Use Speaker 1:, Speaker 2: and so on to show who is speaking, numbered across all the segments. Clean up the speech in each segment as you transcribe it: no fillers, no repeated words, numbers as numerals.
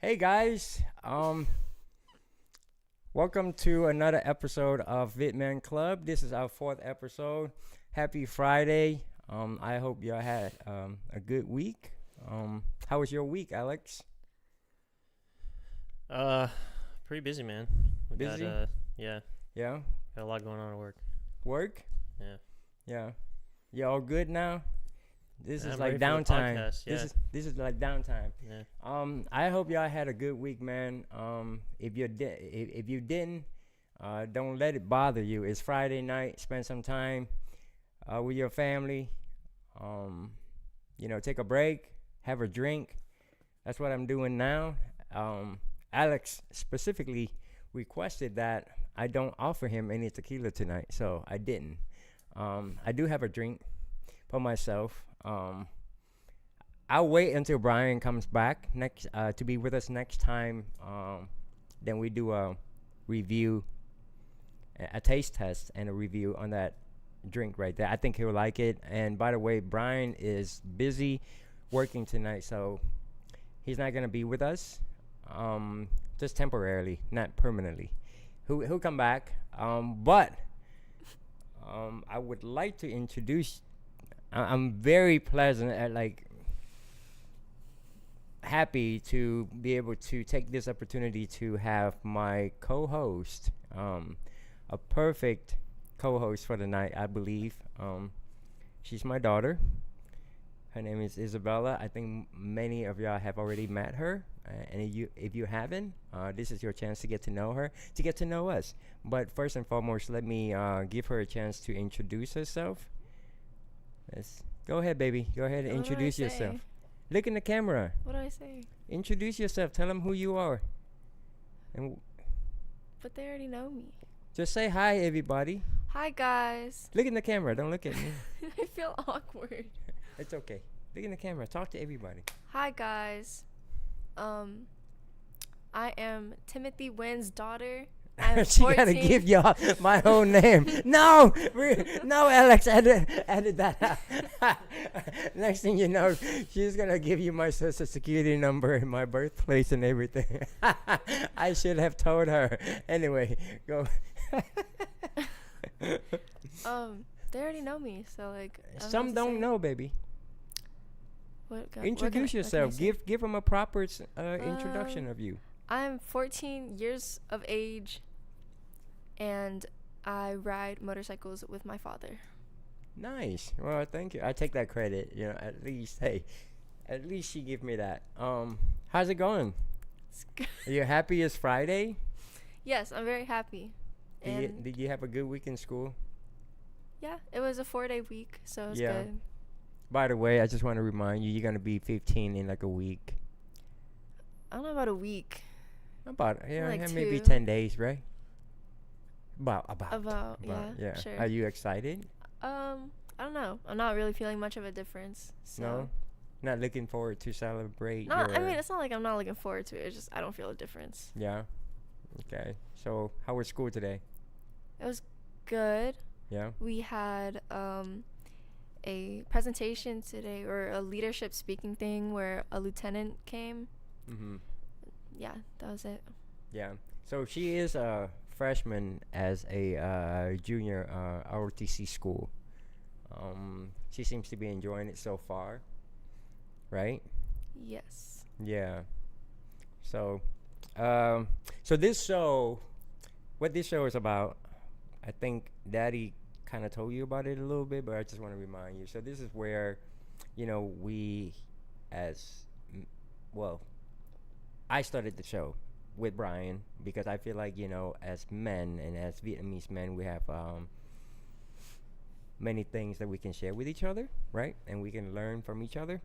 Speaker 1: Hey guys, welcome to another episode of VietMenClub. This is our fourth episode. Happy Friday. I hope y'all had a good week. How was your week, Alex?
Speaker 2: Uh, Pretty busy, man. We got
Speaker 1: Busy?
Speaker 2: yeah,
Speaker 1: Yeah.
Speaker 2: got a lot going on at work.
Speaker 1: Work?
Speaker 2: Yeah.
Speaker 1: Yeah. You all good now? This is
Speaker 2: I'm
Speaker 1: like
Speaker 2: ready for the
Speaker 1: downtime.
Speaker 2: podcast,
Speaker 1: This
Speaker 2: yeah.
Speaker 1: is like downtime.
Speaker 2: Yeah.
Speaker 1: I hope y'all had a good week, man. If you didn't, don't let it bother you. It's Friday night. Spend some time with your family. Um, take a break, have a drink. That's what I'm doing now. Alex specifically requested that I don't offer him any tequila tonight, so I didn't. I do have a drink for myself. I'll wait until Brian comes back next to be with us next time. Then we do a review, a taste test, and a review on that drink right there. I think he'll like it. And by the way, Brian is busy working tonight, so he's not gonna be with us. Just temporarily, not permanently. He'll come back. But I would like to introduce. I'm very pleasant at happy to be able to take this opportunity to have my co-host, a perfect co-host for the night, I believe. She's my daughter. Her name is Isabella. I think many of y'all have already met her, and if you haven't, this is your chance to get to know her, to get to know us. But first and foremost, let me give her a chance to introduce herself. Go ahead, baby. Go ahead and
Speaker 3: What do I
Speaker 1: introduce
Speaker 3: say?
Speaker 1: yourself. Look in the camera.
Speaker 3: What do I say?
Speaker 1: Introduce yourself. Tell them who you are. And
Speaker 3: But they already know me.
Speaker 1: just say hi, everybody.
Speaker 3: Hi guys.
Speaker 1: Look in the camera. Don't look at me.
Speaker 3: I feel awkward.
Speaker 1: It's okay. Look in the camera. Talk to everybody.
Speaker 3: Hi guys. I am Timothy Wynn's daughter. I'm
Speaker 1: She gotta
Speaker 3: 14.
Speaker 1: give y'all my whole name. No, no, Alex, edit that out. Next thing you know, she's gonna give you my social security number and my birthplace and everything. I should have told her. Anyway, go.
Speaker 3: They already know me, so like. I don't
Speaker 1: Some
Speaker 3: have to
Speaker 1: don't
Speaker 3: say-
Speaker 1: know, baby.
Speaker 3: What can
Speaker 1: Introduce
Speaker 3: I
Speaker 1: yourself.
Speaker 3: say?
Speaker 1: Give them a proper introduction of you.
Speaker 3: I'm 14 years of age, and I ride motorcycles with my father.
Speaker 1: Nice. Well, thank you. I take that credit. At least, hey, at least she give me that. How's it going? Are you happy it's Friday?
Speaker 3: Yes, I'm very happy. And
Speaker 1: Did you have a good week in school?
Speaker 3: yeah, it was a 4-day week, so it was
Speaker 1: Yeah.
Speaker 3: good.
Speaker 1: By the way, I just want to remind you, you're gonna be 15 in like a week.
Speaker 3: I don't know about a week.
Speaker 1: Maybe
Speaker 3: Like
Speaker 1: 10 days, right? About.
Speaker 3: Yeah, sure.
Speaker 1: Are you excited?
Speaker 3: I don't know. I'm not really feeling much of a difference. So.
Speaker 1: No. Not looking forward to celebrate.
Speaker 3: No, I mean it's not like I'm not looking forward to it. It's just I don't feel a difference.
Speaker 1: Yeah. Okay. So, how was school today?
Speaker 3: It was good.
Speaker 1: Yeah.
Speaker 3: We had a presentation today, or a leadership speaking thing, where a lieutenant came.
Speaker 1: Mhm.
Speaker 3: Yeah, that was it.
Speaker 1: Yeah. So she is a freshman as a junior ROTC school. She seems to be enjoying it so far, right?
Speaker 3: Yes.
Speaker 1: Yeah. So, this show, what this show is about, I think Daddy kind of told you about it a little bit, but I just want to remind you. So this is where, we, well, I started the show with Brian because I feel like, as men and as Vietnamese men, we have many things that we can share with each other, right? And we can learn from each other.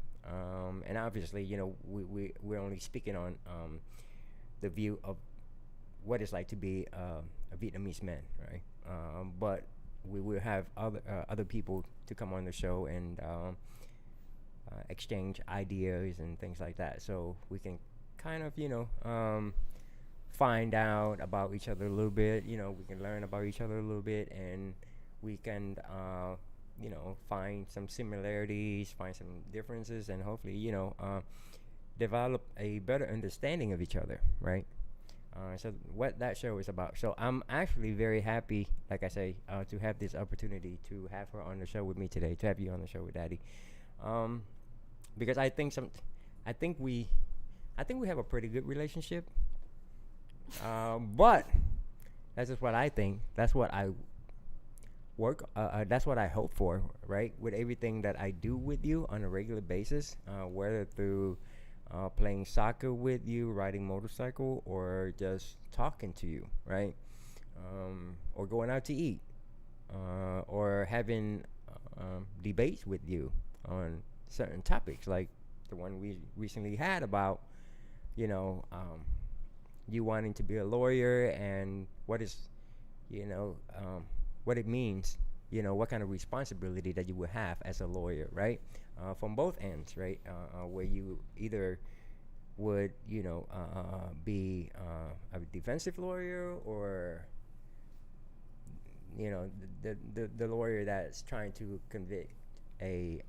Speaker 1: And obviously, we're only speaking on the view of what it's like to be a Vietnamese man, right? But we will have other people to come on the show and exchange ideas and things like that, so we can kind of find out about each other a little bit. We can learn about each other a little bit, and we can find some similarities, find some differences, and hopefully develop a better understanding of each other, right? So what that show is about. So I'm actually very happy, like I say, to have this opportunity to have her on the show with me today, to have you on the show with Daddy, um, because I think we, I think we have a pretty good relationship. But that's just what I think. That's what I that's what I hope for, right? With everything that I do with you on a regular basis, whether through playing soccer with you, riding motorcycle, or just talking to you, right? Or going out to eat, or having debates with you on certain topics, like the one we recently had about, you know, you wanting to be a lawyer and what is, you know, what it means, you know, what kind of responsibility that you will have as a lawyer, right? From both ends, right? Where you either would, you know, be a defensive lawyer, or, you know, the lawyer that's trying to convict a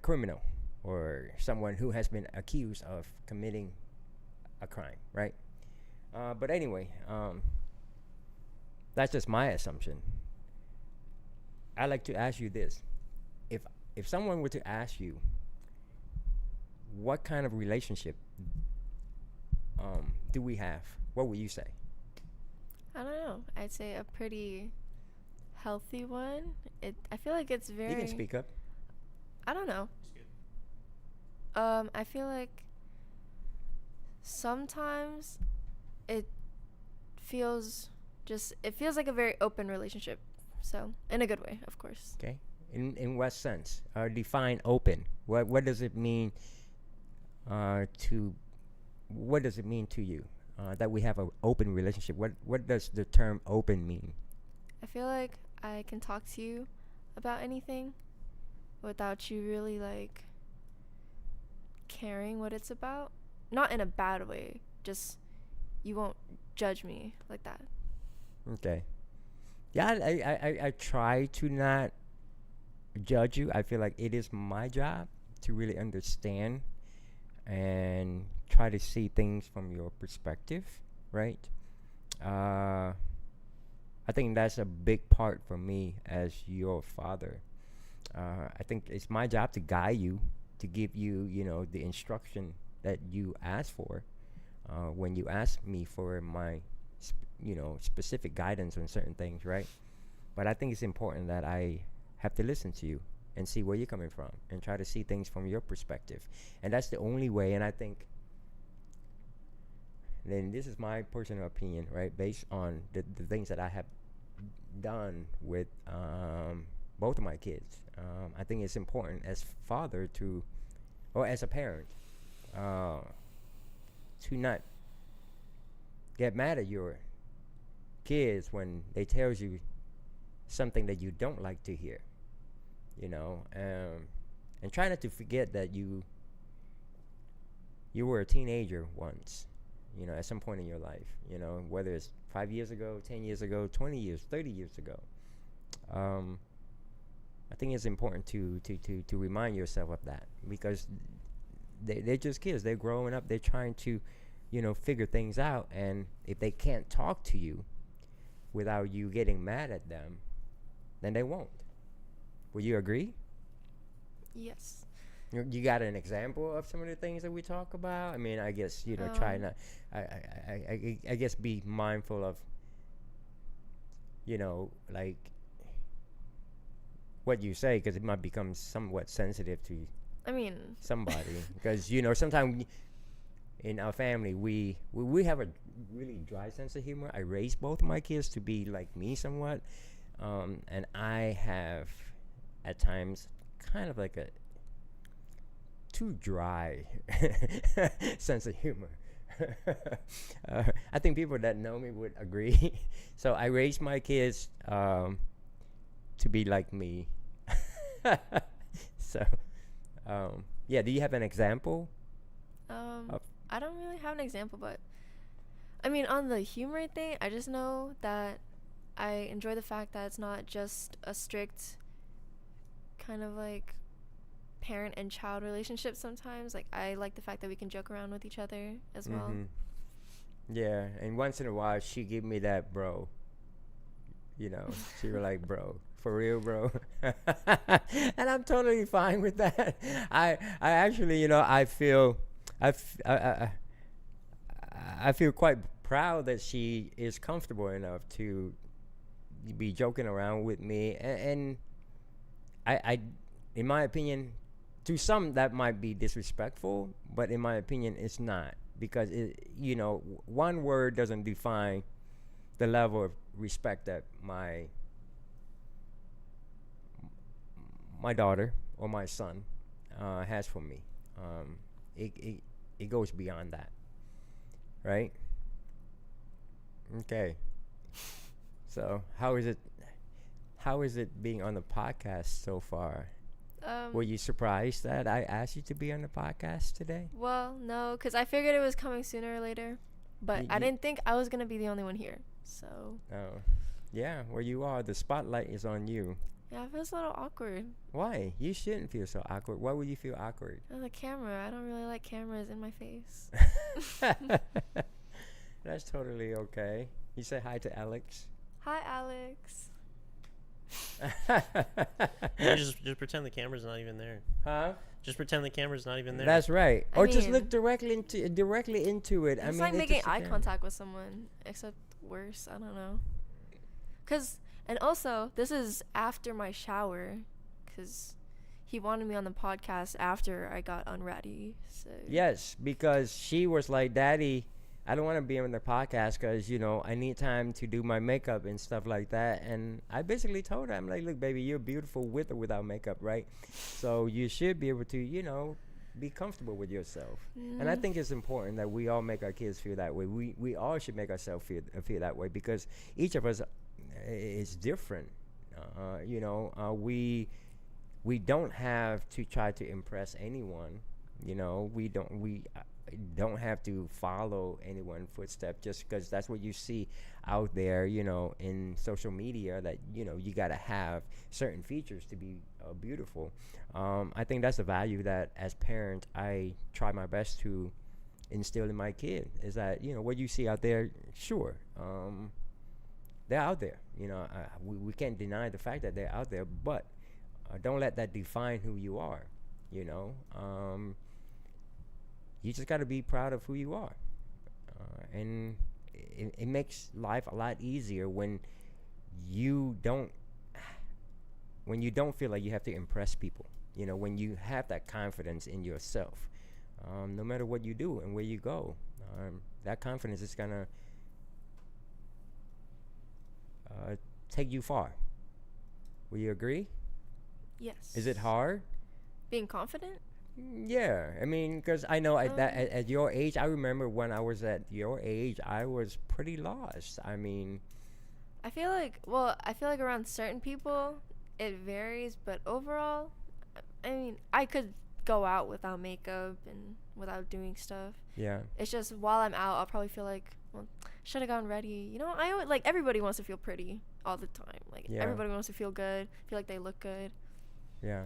Speaker 1: criminal, or someone who has been accused of committing a crime, right? But anyway, that's just my assumption. I like to ask you this: if if someone were to ask you what kind of relationship do we have, what would you say?
Speaker 3: I don't know. I'd say a pretty healthy one. I feel like it's very.
Speaker 1: You can speak up.
Speaker 3: I don't know. I feel like sometimes it feels it feels like a very open relationship. So in a good way, of course.
Speaker 1: Okay. In what sense? Define open. What does it mean to what does it mean to you that we have an open relationship? What does the term open mean?
Speaker 3: I feel like I can talk to you about anything without you really like caring what it's about. Not in a bad way. Just you won't judge me like that.
Speaker 1: Okay. Yeah, I try to not judge you. I feel like it is my job to really understand and try to see things from your perspective, right? I think that's a big part for me as your father. I think it's my job to guide you, to give you, you know, the instruction that you ask for when you ask me for my, you know, specific guidance on certain things, right? But I think it's important that I have to listen to you and see where you're coming from and try to see things from your perspective. And that's the only way. And I think, then this is my personal opinion, right? Based on the things that I have done with both of my kids. I think it's important as father to, or as a parent, to not get mad at your kids when they tells you something that you don't like to hear, you know, and try not to forget that you were a teenager once, you know, at some point in your life, you know, whether it's 5 years ago, 10 years ago, 20 years, 30 years ago. I think it's important to remind yourself of that, because they're just kids. They're growing up. They're trying to, you know, figure things out. And if they can't talk to you without you getting mad at them, then they won't. Would you agree?
Speaker 3: Yes.
Speaker 1: You got an example of some of the things that we talk about? I mean, I guess, you know, try not. I guess be mindful of, you know, like what you say, because it might become somewhat sensitive to
Speaker 3: I mean,
Speaker 1: somebody. Because, you know, sometimes in our family we have a really dry sense of humor. I raised both of my kids to be like me somewhat, and I have at times kind of like a too dry sense of humor. I think people that know me would agree. So I raised my kids to be like me. So yeah, do you have an example?
Speaker 3: I don't really have an example, but I mean, on the humor thing, I just know that I enjoy the fact that it's not just a strict kind of like parent and child relationship sometimes. Like, I like the fact that we can joke around with each other as well.
Speaker 1: Yeah, and once in a while she give me that bro. You know, she was like, bro, for real, bro. And I'm totally fine with that. I actually, I feel, I, f- I feel quite proud that she is comfortable enough to be joking around with me, and I, in my opinion, to some that might be disrespectful, but in my opinion, it's not, because one word doesn't define the level of respect that my daughter or my son has for me. It goes beyond that, right? Okay. So how is it being on the podcast so far? Were you surprised that I asked you to be on the podcast today?
Speaker 3: Well, no, because I figured it was coming sooner or later, but I didn't think I was gonna be the only one here. So.
Speaker 1: Oh, yeah. Well, you are. The spotlight is on you.
Speaker 3: Yeah, it feels a little awkward.
Speaker 1: Why? You shouldn't feel so awkward. Why would you feel awkward?
Speaker 3: The camera. I don't really like cameras in my face.
Speaker 1: That's totally okay. You say hi to Alex.
Speaker 3: Hi, Alex.
Speaker 2: You just pretend the camera's not even there.
Speaker 1: Huh?
Speaker 2: Just pretend the camera's not even there.
Speaker 1: That's right.
Speaker 3: I
Speaker 1: Or just
Speaker 3: mean,
Speaker 1: look directly into it.
Speaker 3: It's like making eye contact with someone, except worse. I don't know. And also, this is after my shower, because he wanted me on the podcast after I got unready. So.
Speaker 1: Yes, because she was like, Daddy, I don't want to be on the podcast because, I need time to do my makeup and stuff like that. And I basically told her, I'm like, look, baby, you're beautiful with or without makeup, right? So you should be able to, be comfortable with yourself. And I think it's important that we all make our kids feel that way. We all should make ourselves feel that way, because each of us is different. We don't have to try to impress anyone. We don't have to follow anyone's footsteps just because that's what you see out there, in social media, that, you got to have certain features to be beautiful. I think that's a value that as parent I try my best to instill in my kid, is that, what you see out there, sure, they're out there. We can't deny the fact that they're out there, but don't let that define who you are. You just got to be proud of who you are, and it makes life a lot easier when you don't feel like you have to impress people. When you have that confidence in yourself, no matter what you do and where you go, that confidence is gonna take you far. Will you agree?
Speaker 3: Yes.
Speaker 1: Is it hard?
Speaker 3: Being confident?
Speaker 1: Yeah, I mean, because I know at your age, I remember when I was at your age, I was pretty lost. I mean,
Speaker 3: I feel like around certain people, it varies, but overall, I mean, I could go out without makeup and without doing stuff.
Speaker 1: Yeah.
Speaker 3: It's just while I'm out, I'll probably feel like, well, should have gone ready. I always, like, everybody wants to feel pretty all the time. Like, everybody wants to feel good, feel like they look good.
Speaker 1: Yeah.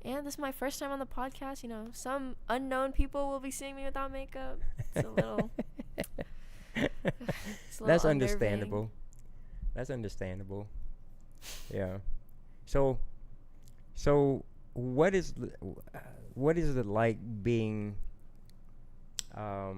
Speaker 3: And this is my first time on the podcast. Some unknown people will be seeing me without makeup. It's a little.
Speaker 1: That's understandable. That's understandable. Yeah. So what is it like being a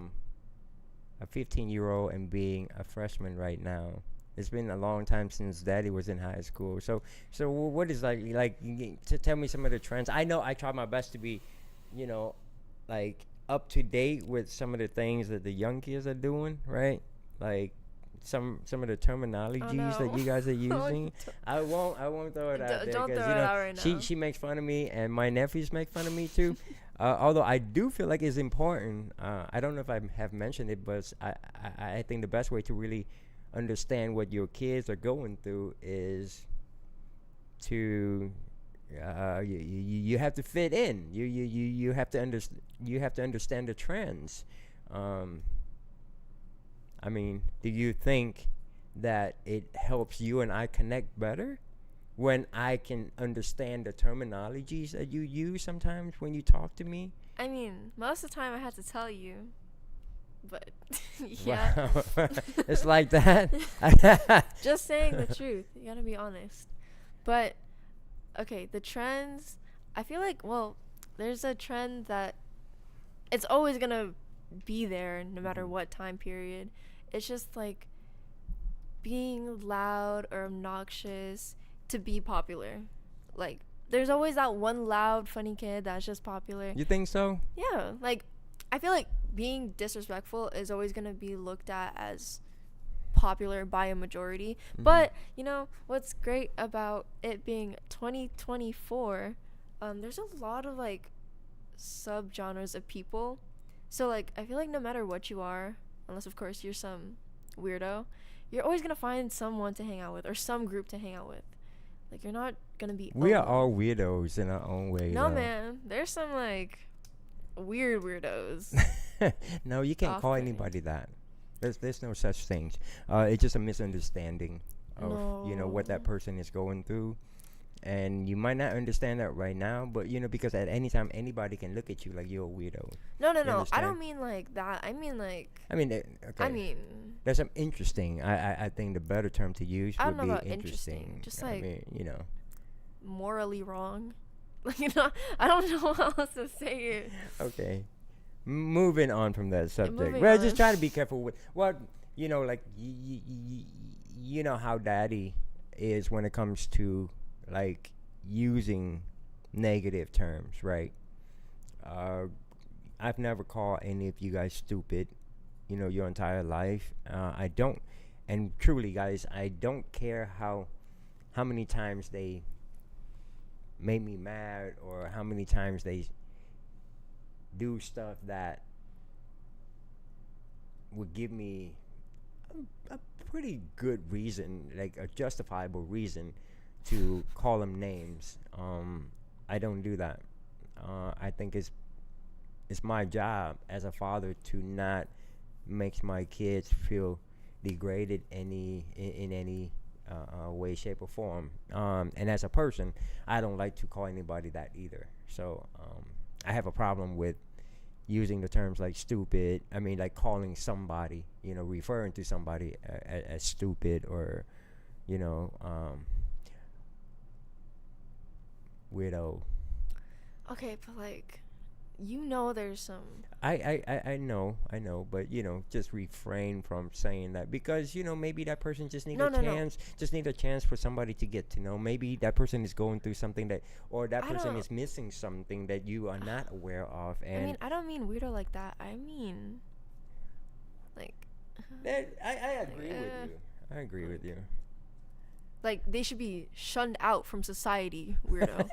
Speaker 1: 15-year-old and being a freshman right now? It's been a long time since Daddy was in high school. So what is to tell me some of the trends? I know I try my best to be, like up to date with some of the things that the young kids are doing, right? Like some of the terminologies that you guys are using. I won't throw it out there.
Speaker 3: Don't throw it out right now.
Speaker 1: She makes fun of me, and my nephews make fun of me too. Although I do feel like it's important. I don't know if I have mentioned it, but I think the best way to really understand what your kids are going through is to you have to fit in. You have to understand the trends. I mean, do you think that it helps you and I connect better when I can understand the terminologies that you use sometimes when you talk to me.
Speaker 3: I mean, most of the time I had to tell you, but yeah.
Speaker 1: Wow. It's like that.
Speaker 3: Just saying the truth. You gotta be honest. But okay, the trends. I feel like, well, there's a trend that it's always gonna be there no matter what time period. It's just like being loud or obnoxious to be popular. Like, there's always that one loud, funny kid that's just popular.
Speaker 1: You think so?
Speaker 3: Yeah, like, I feel like being disrespectful is always gonna be looked at as popular by a majority. But you know what's great about it being 2024? There's a lot of like subgenres of people. So like I feel like no matter what you are, unless of course you're some weirdo, you're always gonna find someone to hang out with or some group to hang out with. Like you're not gonna be.
Speaker 1: We are
Speaker 3: alone.
Speaker 1: all weirdos in our own way.
Speaker 3: No
Speaker 1: though.
Speaker 3: man, there's some like weird weirdos.
Speaker 1: No, you can't call
Speaker 3: Off-putting.
Speaker 1: anybody that. There's no such things. It's just a misunderstanding of what that
Speaker 3: No.
Speaker 1: person is going through, and you might not understand that right now, but because at any time anybody can look at you like you're a weirdo.
Speaker 3: No,
Speaker 1: You
Speaker 3: I
Speaker 1: understand?
Speaker 3: don't mean like that. I mean like.
Speaker 1: I mean, okay.
Speaker 3: I mean.
Speaker 1: There's some interesting. I think the better term to use
Speaker 3: I
Speaker 1: would
Speaker 3: don't know
Speaker 1: be
Speaker 3: about interesting, just
Speaker 1: I
Speaker 3: like-
Speaker 1: mean,
Speaker 3: Morally wrong. Like I don't know how else to say it.
Speaker 1: Okay. Moving on from that subject.
Speaker 3: moving
Speaker 1: Well,
Speaker 3: on.
Speaker 1: just try to be careful with what like you know how daddy is when it comes to like using negative terms, right? I've never called any of you guys stupid, your entire life. I don't, and truly, guys, I don't care how many times they made me mad or how many times they do stuff that would give me a pretty good reason, like a justifiable reason to call them names. I don't do that. I think it's my job as a father to not make my kids feel degraded in any way, shape, or form. And as a person, I don't like to call anybody that either. So I have a problem with using the terms like stupid. I mean, like calling somebody, referring to somebody as stupid or, weirdo.
Speaker 3: Okay, but like, there's some.
Speaker 1: I know, but just refrain from saying that because maybe that person just need
Speaker 3: No,
Speaker 1: a
Speaker 3: no, no.
Speaker 1: chance, just need a chance for somebody to get to know. Maybe that person is going through something or that
Speaker 3: I
Speaker 1: person
Speaker 3: don't-
Speaker 1: is missing something that you are not aware of,
Speaker 3: I
Speaker 1: and
Speaker 3: mean, I don't mean weirdo like that. I mean, like,
Speaker 1: I agree with
Speaker 3: Uh,
Speaker 1: you. I agree with you.
Speaker 3: like they should be shunned out from society, weirdo.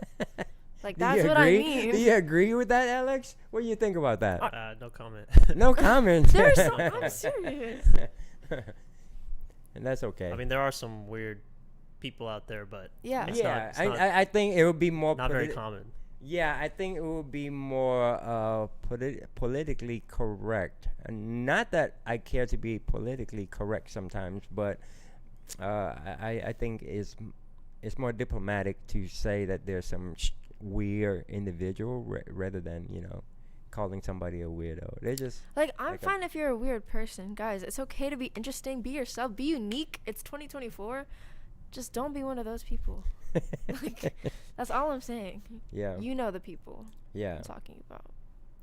Speaker 3: Like
Speaker 1: Do you
Speaker 3: that's what I
Speaker 1: agree?
Speaker 3: mean.
Speaker 1: Do you agree with that, Alex? What do you think about that?
Speaker 2: No comment.
Speaker 1: No comment.
Speaker 3: There's some. I'm serious.
Speaker 1: And that's okay.
Speaker 2: I mean, there are some weird people out there, but
Speaker 3: Yeah.
Speaker 2: It's
Speaker 1: yeah,
Speaker 2: not- it's
Speaker 1: I think it would be more
Speaker 2: not very common.
Speaker 1: Yeah, I think it would be more politically correct. And not that I care to be politically correct sometimes, but I think it's more diplomatic to say that there's some weird individual rather than calling somebody a weirdo. They just
Speaker 3: Like I'm
Speaker 1: Like a-
Speaker 3: fine if you're a weird person, guys. It's okay to be interesting. Be yourself. Be unique. It's 2024. Just don't be one of those people. Like, that's all I'm saying.
Speaker 1: yeah,
Speaker 3: You know the people
Speaker 1: yeah,
Speaker 3: I'm talking about.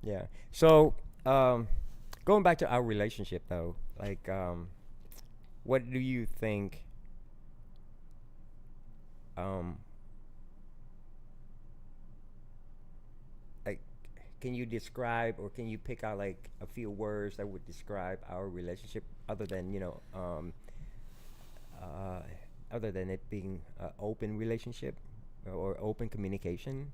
Speaker 1: yeah. So going back to our relationship though, like what do you think? Like, can you describe or can you pick out like a few words that would describe our relationship other than other than it being an open relationship or open communication?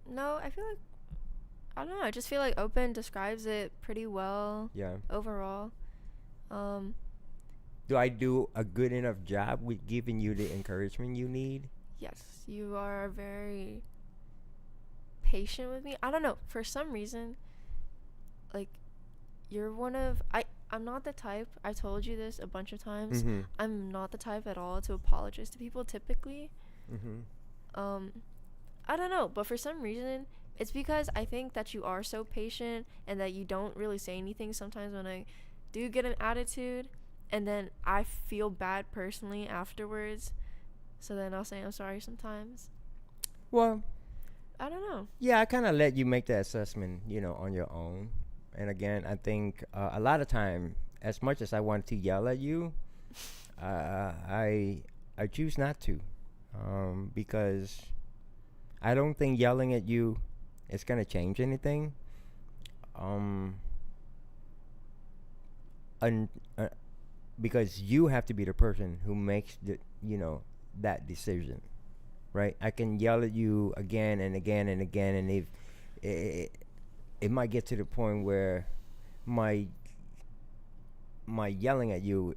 Speaker 3: No, I feel like I don't know. I just feel like open describes it pretty well
Speaker 1: Yeah.
Speaker 3: overall.
Speaker 1: Do I do a good enough job with giving you the encouragement you need?
Speaker 3: Yes, you are very patient with me. I don't know. For some reason, like, you're one of I'm not the type. I told you this a bunch of times.
Speaker 1: Mm-hmm.
Speaker 3: I'm not the type at all to apologize to people typically.
Speaker 1: Mm-hmm.
Speaker 3: Um, I don't know, but for some reason, it's because I think that you are so patient and that you don't really say anything sometimes when I do get an attitude, and then I feel bad personally afterwards. So then I'll say I'm sorry sometimes.
Speaker 1: Well,
Speaker 3: I don't know.
Speaker 1: yeah, I kind of let you make that assessment, on your own. And again, I think a lot of time, as much as I want to yell at you, I choose not to, because I don't think yelling at you is gonna change anything. Um, and because you have to be the person who makes that decision, right? I can yell at you again and again and again, and if it might get to the point where my yelling at you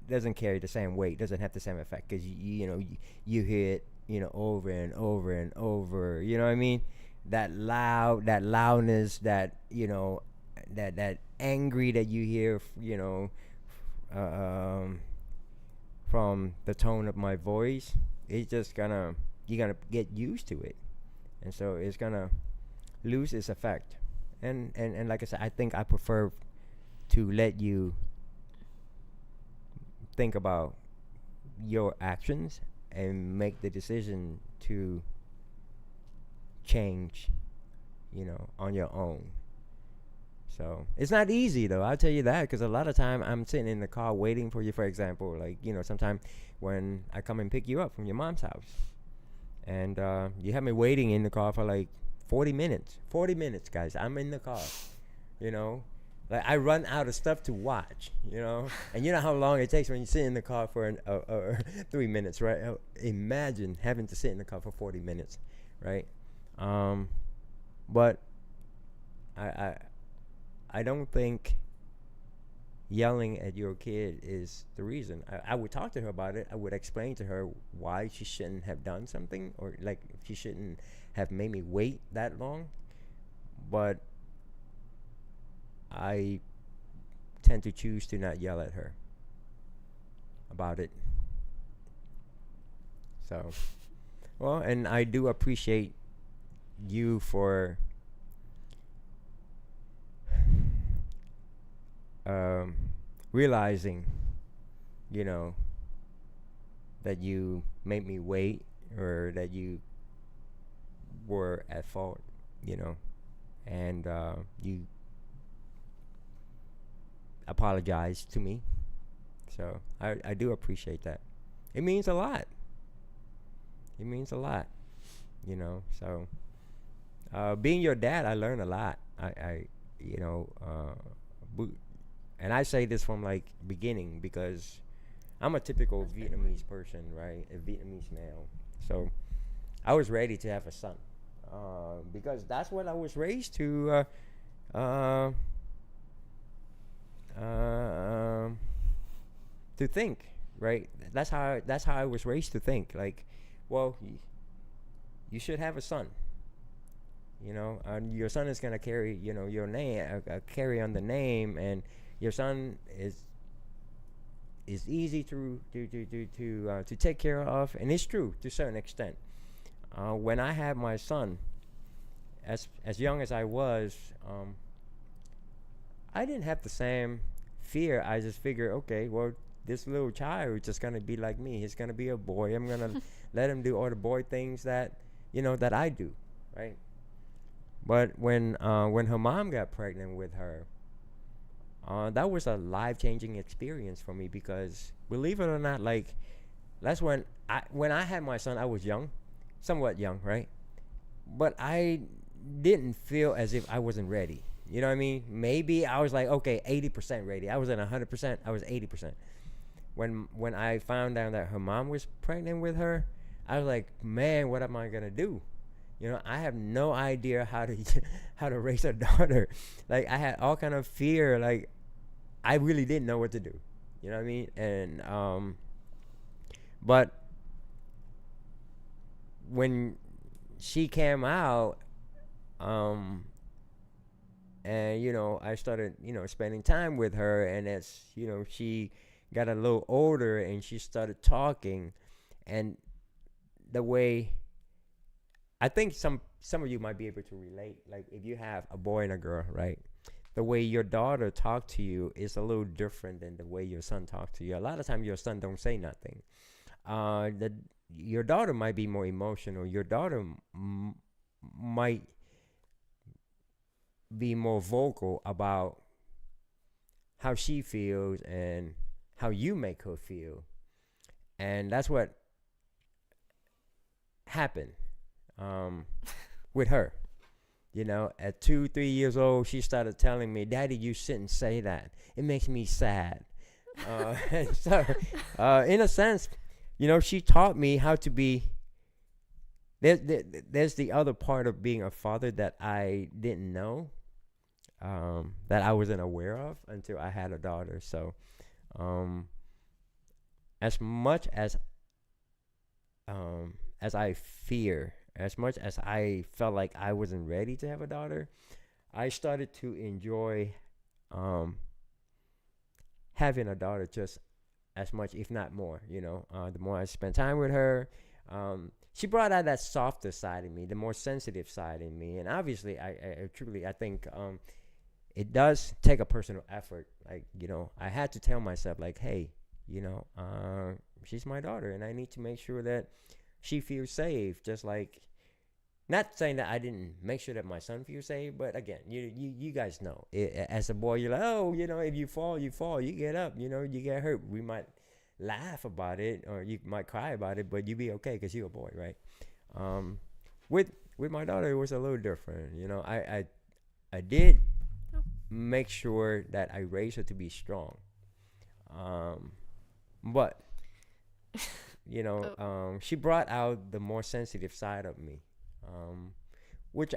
Speaker 1: doesn't carry the same weight, doesn't have the same effect, because you hear it over and over and over. You know what I mean? That loudness, that angry that you hear, from the tone of my voice. It's just you're gonna get used to it, and so it's gonna lose its effect. And like I said, I think I prefer to let you think about your actions and make the decision to change, on your own. So it's not easy though, I'll tell you that, because a lot of time I'm sitting in the car waiting for you. For example, like sometime when I come and pick you up from your mom's house, and you have me waiting in the car for like 40 minutes. 40 minutes, guys. I'm in the car, like I run out of stuff to watch, and you know how long it takes when you sit in the car for 3 minutes, right? Imagine having to sit in the car for 40 minutes, right? But I don't think yelling at your kid is the reason. I would talk to her about it. I would explain to her why she shouldn't have done something, or like she shouldn't have made me wait that long. But I tend to choose to not yell at her about it. So, well, and I do appreciate you for realizing, that you made me wait, or that you were at fault, and you apologized to me. So I do appreciate that. It means a lot. It means a lot, So being your dad, I learned a lot. And I say this from like beginning, because I'm a typical Vietnamese person, right? A Vietnamese male. So I was ready to have a son, because that's what I was raised to think, right? That's how I was raised to think. Like, well, you should have a son. Your son is gonna carry, your name, carry on the name, and your son is easy to take care of, and it's true to a certain extent. When I had my son, as young as I was, I didn't have the same fear. I just figured, okay, well, this little child is just gonna be like me. He's gonna be a boy. I'm gonna let him do all the boy things that that I do, right? But when her mom got pregnant with her, that was a life-changing experience for me, because believe it or not, like, that's when I had my son, I was young, somewhat young, right? But I didn't feel as if I wasn't ready. You know what I mean? Maybe I was like, okay, 80% ready. I wasn't 100%. I was 80%. When I found out that her mom was pregnant with her, I was like, man, what am I gonna do? I have no idea how to raise a daughter. Like, I had all kind of fear. Like, I really didn't know what to do. You know what I mean? And but when she came out, and And I started spending time with her, and as she got a little older and she started talking, and the way I think some of you might be able to relate, like if you have a boy and a girl, right? The way your daughter talk to you is a little different than the way your son talk to you. A lot of times your son don't say nothing. Your daughter might be more emotional. Your daughter might be more vocal about how she feels and how you make her feel. And that's what happened with her. At 2-3 years old, she started telling me, "Daddy, you shouldn't say that. It makes me sad." And so, in a sense, she taught me how to be. There's the other part of being a father that I didn't know, that I wasn't aware of until I had a daughter. So, as much as I fear, as much as I felt like I wasn't ready to have a daughter, I started to enjoy having a daughter just as much, if not more. The more I spent time with her, she brought out that softer side in me, the more sensitive side in me. And obviously, I truly, I think it does take a personal effort. Like, I had to tell myself, like, hey, she's my daughter, and I need to make sure that she feels safe. Just like, not saying that I didn't make sure that my son feels safe, but again, you guys know, as a boy, you're like, oh, if you fall, you get up, you get hurt. We might laugh about it, or you might cry about it, but you be okay because you're a boy, right? With my daughter, it was a little different. I did make sure that I raised her to be strong, but she brought out the more sensitive side of me, which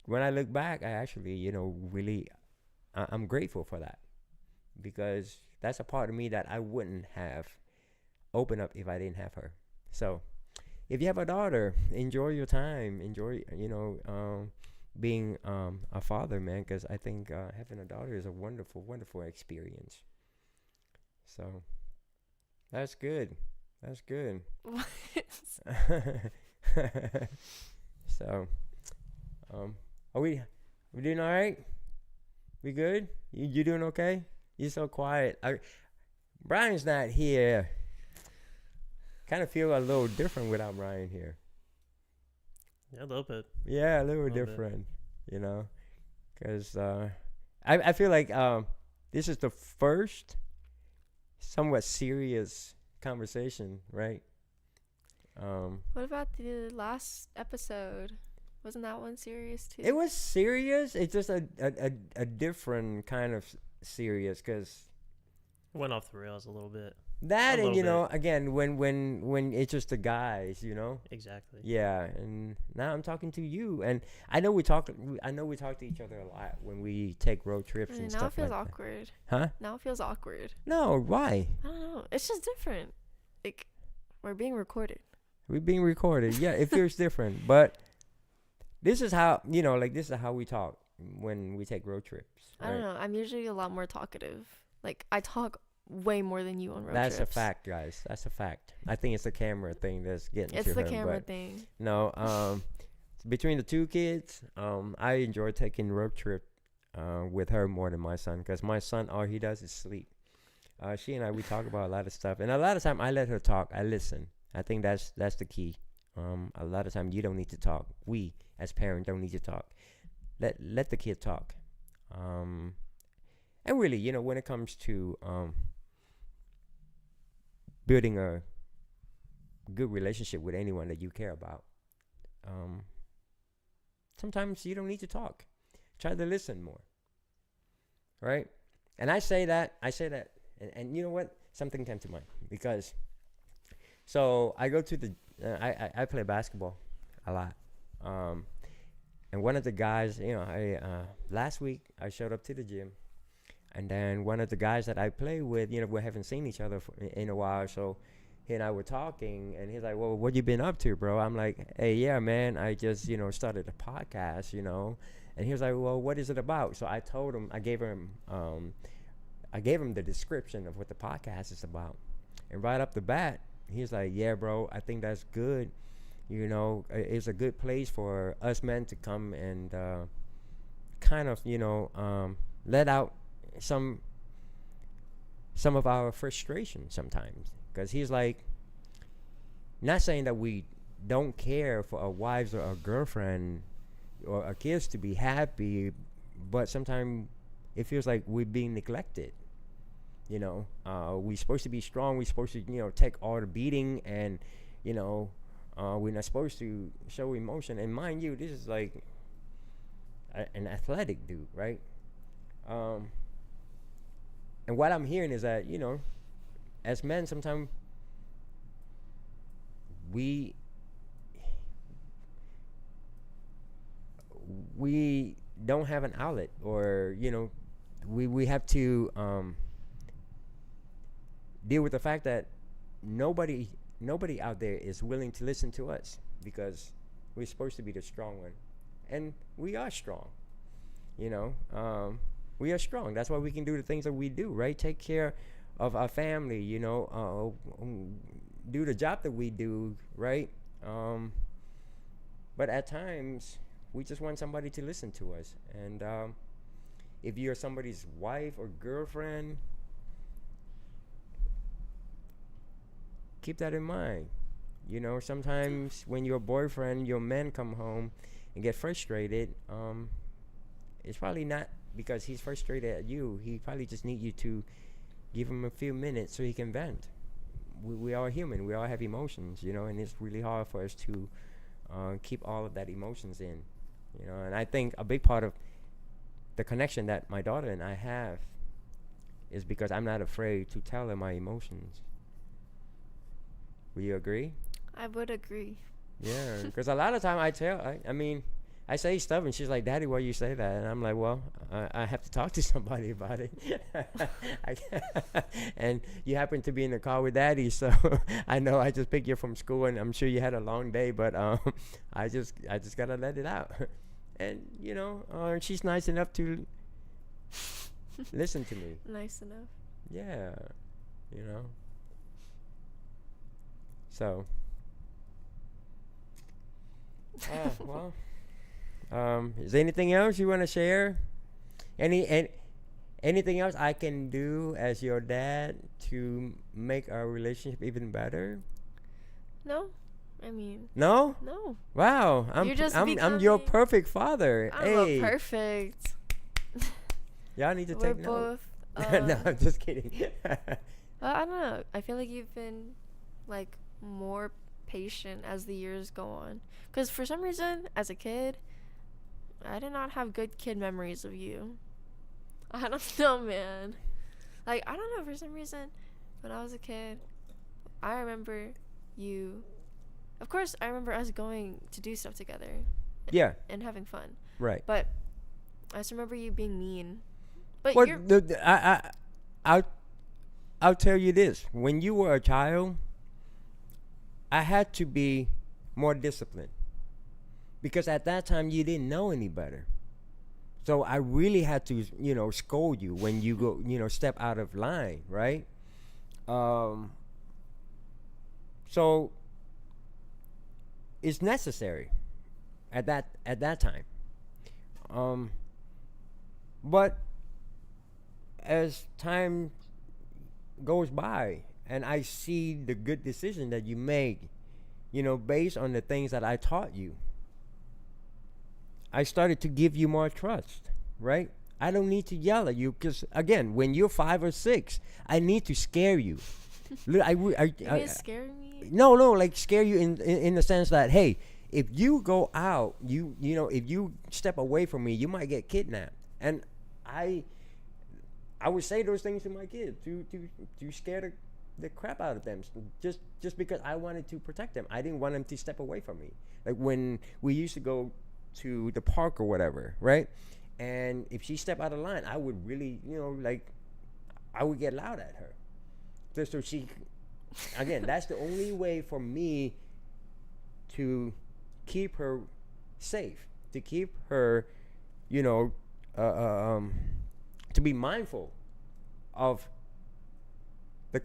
Speaker 1: when I look back, I actually, really, I'm grateful for that, because that's a part of me that I wouldn't have opened up if I didn't have her. So, if you have a daughter, enjoy your time, enjoy, being a father, man, because I think having a daughter is a wonderful, wonderful experience. So, that's good. That's good. So, are we doing all right? We good? You doing okay? You're so quiet. Brian's not here. Kind of feel a little different without Brian here.
Speaker 2: Yeah, a little bit.
Speaker 1: Yeah, a little different, because I feel like this is the first somewhat serious conversation, right?
Speaker 3: What about the last episode? Wasn't that one serious too?
Speaker 1: It was serious. It's just a different kind of serious, because
Speaker 2: Went off the rails a little bit.
Speaker 1: that,
Speaker 2: A
Speaker 1: and
Speaker 2: little
Speaker 1: again, when it's just the guys,
Speaker 2: Exactly.
Speaker 1: Yeah, and now I'm talking to you, and I know we talk to each other a lot when we take road trips and
Speaker 3: Now it
Speaker 1: stuff
Speaker 3: feels
Speaker 1: like
Speaker 3: awkward.
Speaker 1: that. Huh?
Speaker 3: Now it feels awkward.
Speaker 1: No, why?
Speaker 3: I don't know. It's just different. Like, we're being recorded.
Speaker 1: We're being recorded. Yeah, it feels different, but this is how this is how we talk when we take road trips.
Speaker 3: I don't know. I'm usually a lot more talkative. Like, I talk way more than you on road
Speaker 1: That's
Speaker 3: trips.
Speaker 1: a fact, guys. That's a fact. I think it's the camera thing that's getting
Speaker 3: It's
Speaker 1: to
Speaker 3: the
Speaker 1: her.
Speaker 3: camera
Speaker 1: but
Speaker 3: thing.
Speaker 1: No, between the two kids, I enjoy taking road trip with her more than my son, because my son, all he does is sleep. She and we talk about a lot of stuff, and a lot of time I let her talk. I listen. I think that's the key. A lot of time you don't need to talk. We as parents don't need to talk. Let the kid talk. And really, when it comes to building a good relationship with anyone that you care about, sometimes you don't need to talk. Try to listen more, right? And I say that, and you know what? Something came to mind, because so I go to I play basketball a lot, and one of the guys, last week I showed up to the gym. And then one of the guys that I play with, we haven't seen each other in a while, so he and I were talking, and he's like, "Well, what you been up to, bro?" I'm like, "Hey, yeah, man, I just started a podcast, And he was like, "Well, what is it about?" So I told him, I gave him the description of what the podcast is about, and right up the bat, he's like, "Yeah, bro, I think that's good. It's a good place for us men to come and kind of, let out some of our frustration sometimes." Because he's like, not saying that we don't care for our wives or our girlfriend or our kids to be happy, but sometimes it feels like we're being neglected. We're supposed to be strong. We're supposed to, take all the beating, and, we're not supposed to show emotion. And mind you, this is like an athletic dude, right? And what I'm hearing is that, as men, sometimes we don't have an outlet, or we have to deal with the fact that nobody out there is willing to listen to us, because we're supposed to be the strong one, and we are strong. We are strong. That's why we can do the things that we do, right? Take care of our family, do the job that we do, right? But at times, we just want somebody to listen to us. And if you're somebody's wife or girlfriend, keep that in mind. Sometimes when your boyfriend, your man come home and get frustrated, it's probably not because he's frustrated at you. He probably just need you to give him a few minutes so he can vent. We are human. We all have emotions, and it's really hard for us to keep all of that emotions in, And I think a big part of the connection that my daughter and I have is because I'm not afraid to tell her my emotions. Will you agree?
Speaker 3: I would agree.
Speaker 1: Yeah, because a lot of time I say stuff, and she's like, "Daddy, why you say that?" And I'm like, "Well, I have to talk to somebody about it." And you happen to be in the car with Daddy, so I know I just picked you from school, and I'm sure you had a long day, but I just gotta let it out. And she's nice enough to listen to me.
Speaker 3: Nice enough.
Speaker 1: Yeah, So. Well. Is there anything else you want to share? Anything else I can do as your dad to make our relationship even better?
Speaker 3: No, I mean.
Speaker 1: No?
Speaker 3: No.
Speaker 1: Wow, I'm your perfect father.
Speaker 3: I'm perfect.
Speaker 1: Y'all need to
Speaker 3: We're
Speaker 1: take note.
Speaker 3: both.
Speaker 1: No, I'm just kidding.
Speaker 3: I don't know. I feel like you've been like more patient as the years go on. Because for some reason, as a kid, I did not have good kid memories of you. I don't know, man. Like, I don't know, for some reason, when I was a kid, I remember you. Of course, I remember us going to do stuff together.
Speaker 1: Yeah.
Speaker 3: And having fun.
Speaker 1: Right.
Speaker 3: But I just remember you being mean. But
Speaker 1: well,
Speaker 3: you're...
Speaker 1: I'll tell you this. When you were a child, I had to be more disciplined. Because at that time, you didn't know any better. So I really had to, scold you when you go, step out of line, right? So it's necessary at that time. But as time goes by and I see the good decision that you make, based on the things that I taught you, I started to give you more trust, right? I don't need to yell at you because, again, when you're 5 or 6, I need to scare you.
Speaker 3: You scare me?
Speaker 1: No, like scare you in the sense that, hey, if you go out, if you step away from me, you might get kidnapped. And I would say those things to my kids to scare the crap out of them, just because I wanted to protect them. I didn't want them to step away from me. Like when we used to go to the park or whatever, right? And if she stepped out of line, I would really, I would get loud at her, just so she Again, that's the only way for me to keep her safe, to keep her, you know, uh, uh, um, to be mindful of the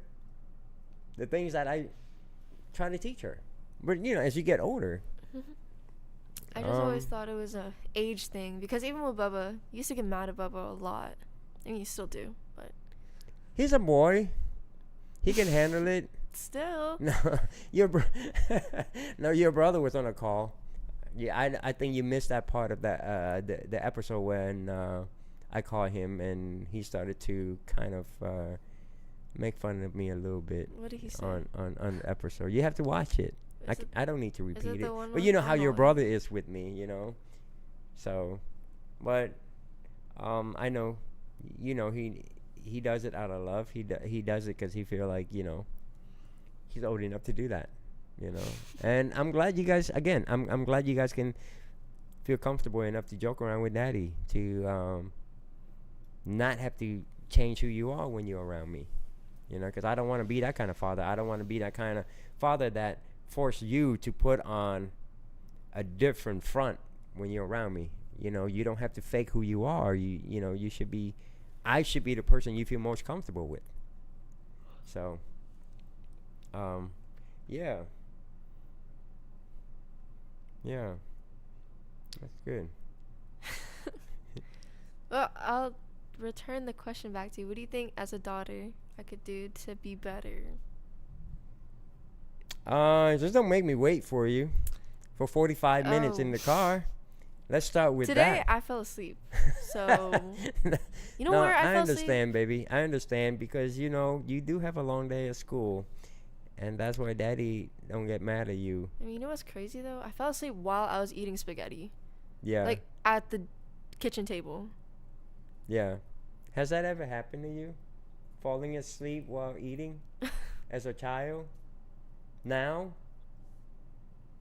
Speaker 1: the things that I try to teach her. But as you get older,
Speaker 3: I just always thought it was a age thing because even with Bubba, you used to get mad at Bubba a lot. I mean, you still do, but
Speaker 1: he's a boy. He can handle it.
Speaker 3: still.
Speaker 1: No, no, your brother was on a call. Yeah, I think you missed that part of that the episode when I called him and he started to kind of make fun of me a little bit
Speaker 3: What did he say?
Speaker 1: on the episode. You have to watch it. I don't need to repeat it.
Speaker 3: the one
Speaker 1: But
Speaker 3: with
Speaker 1: you know how your
Speaker 3: Emily?
Speaker 1: brother is with me, So, but I know, he does it out of love. He does it because he feel like he's old enough to do that. And I'm glad you guys I'm glad you guys can feel comfortable enough to joke around with Daddy to not have to change who you are when you're around me. Because I don't want to be that kind of father. I don't want to be that kind of father that force you to put on a different front when you're around me. You don't have to fake who you are. You should be. I should be the person you feel most comfortable with. So, yeah, that's good.
Speaker 3: Well, I'll return the question back to you. What do you think, as a daughter, I could do to be better?
Speaker 1: Just don't make me wait for you for 45 minutes in the car. Let's start with
Speaker 3: Today
Speaker 1: that.
Speaker 3: I fell asleep. So, you know
Speaker 1: No,
Speaker 3: where I fell
Speaker 1: understand,
Speaker 3: asleep?
Speaker 1: baby. I understand because you do have a long day at school, and that's why Daddy don't get mad at you.
Speaker 3: I mean, you know what's crazy though? I fell asleep while I was eating spaghetti.
Speaker 1: Yeah.
Speaker 3: Like at the kitchen table.
Speaker 1: Yeah. Has that ever happened to you? Falling asleep while eating as a child? Now?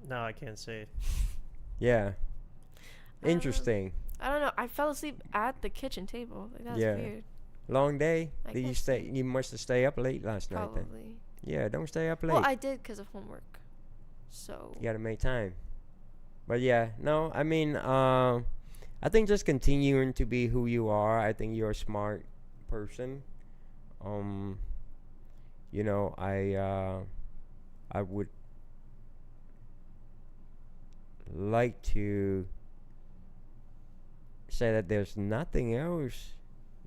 Speaker 2: No, I can't say.
Speaker 1: Yeah. Interesting.
Speaker 3: I don't know. I fell asleep at the kitchen table. Like, that was
Speaker 1: Yeah.
Speaker 3: weird.
Speaker 1: Long day?
Speaker 3: I
Speaker 1: Did you
Speaker 3: guess
Speaker 1: stay?
Speaker 3: so.
Speaker 1: You must have stayed up late last night then.
Speaker 3: Probably.
Speaker 1: Yeah, don't stay up late.
Speaker 3: Well, I did because of homework. So.
Speaker 1: You gotta make time. But yeah, no, I mean, I think just continuing to be who you are. I think you're a smart person. I would like to say that there's nothing else